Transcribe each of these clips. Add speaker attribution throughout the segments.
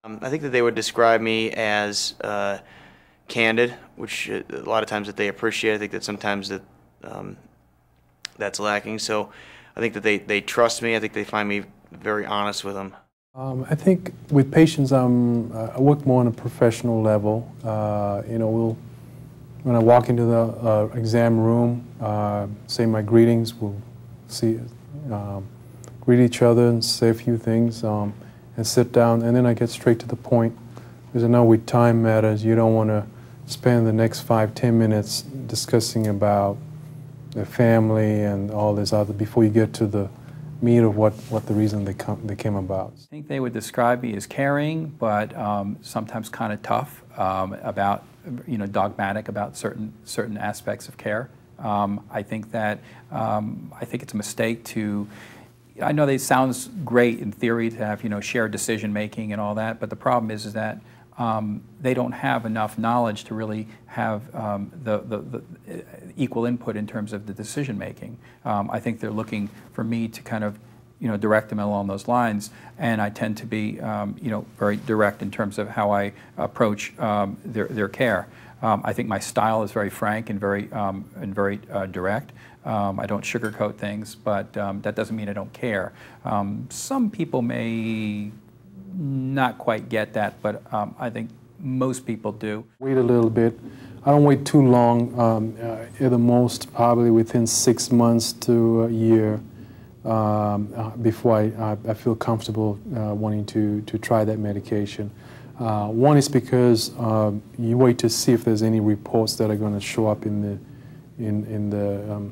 Speaker 1: I think that they would describe me as candid, which a lot of times that they appreciate. I think that sometimes that's lacking. So I think that they trust me. I think they find me very honest with them.
Speaker 2: I think with patients, I work more on a professional level. When I walk into the exam room, say my greetings, we'll greet each other and say a few things, and sit down, and then I get straight to the point, because I know with time matters. You don't want to spend the next 5–10 minutes discussing about the family and all this other before you get to the meat of what the reason they came about.
Speaker 3: I think they would describe me as caring, but sometimes kind of tough, about, dogmatic about certain aspects of care. I think it's a mistake to. I know it sounds great in theory to have shared decision making and all that, but the problem is that they don't have enough knowledge to really have the equal input in terms of the decision making. I think they're looking for me to kind of direct them along those lines, and I tend to be very direct in terms of how I approach their care. I think my style is very frank and very direct. I don't sugarcoat things, but that doesn't mean I don't care. Some people may not quite get that, but I think most people do.
Speaker 2: Wait a little bit. I don't wait too long. At the most, probably within 6 months to a year before I feel comfortable wanting to try that medication. One is because you wait to see if there's any reports that are going to show up in the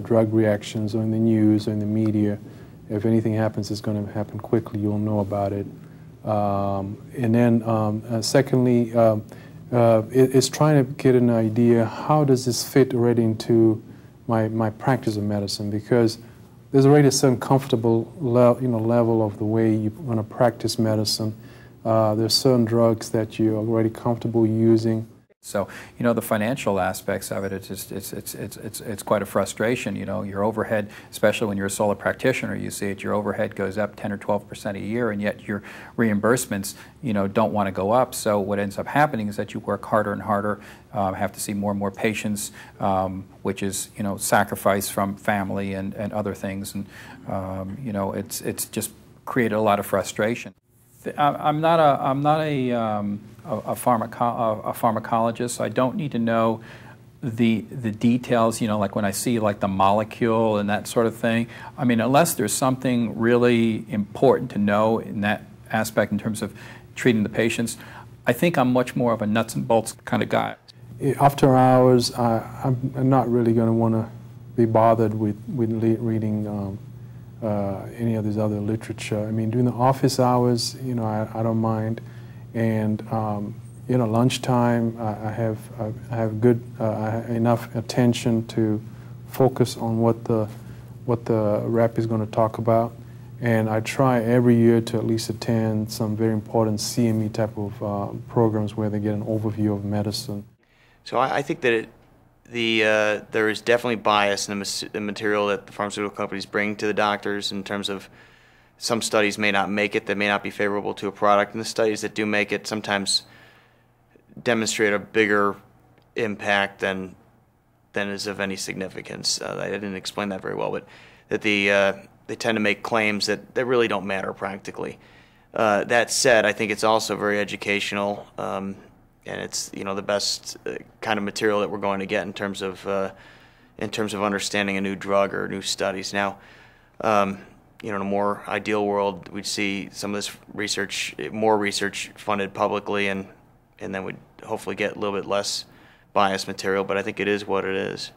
Speaker 2: drug reactions or in the news or in the media. If anything happens, it's going to happen quickly. You'll know about it. And then secondly, it's trying to get an idea, how does this fit already into my practice of medicine? Because there's already a certain comfortable level of the way you want to practice medicine. There's certain drugs that you're already comfortable using.
Speaker 3: So, the financial aspects of it, it's quite a frustration. Your overhead, especially when you're a solo practitioner, you see it, your overhead goes up 10 or 12% a year, and yet your reimbursements, don't want to go up. So what ends up happening is that you work harder and harder, have to see more and more patients, which is, sacrifice from family and other things, and it's just created a lot of frustration. I'm not a pharmacologist, so I don't need to know the details, like when I see like the molecule and that sort of thing. I mean, unless there's something really important to know in that aspect in terms of treating the patients, I think I'm much more of a nuts and bolts kind of guy.
Speaker 2: After hours, I'm not really going to want to be bothered with reading any of this other literature. I mean, during the office hours, I don't mind, and lunchtime, I have enough attention to focus on what the rep is going to talk about, and I try every year to at least attend some very important CME type of programs where they get an overview of medicine.
Speaker 1: So I think that there is definitely bias in the material that the pharmaceutical companies bring to the doctors in terms of some studies may not make it, that may not be favorable to a product, and the studies that do make it sometimes demonstrate a bigger impact than is of any significance. I didn't explain that very well, but that they tend to make claims that really don't matter practically. That said, I think it's also very educational. And it's the best kind of material that we're going to get in terms of understanding a new drug or new studies. Now, in a more ideal world, we'd see some of this research, more research funded publicly, and then we'd hopefully get a little bit less biased material. But I think it is what it is.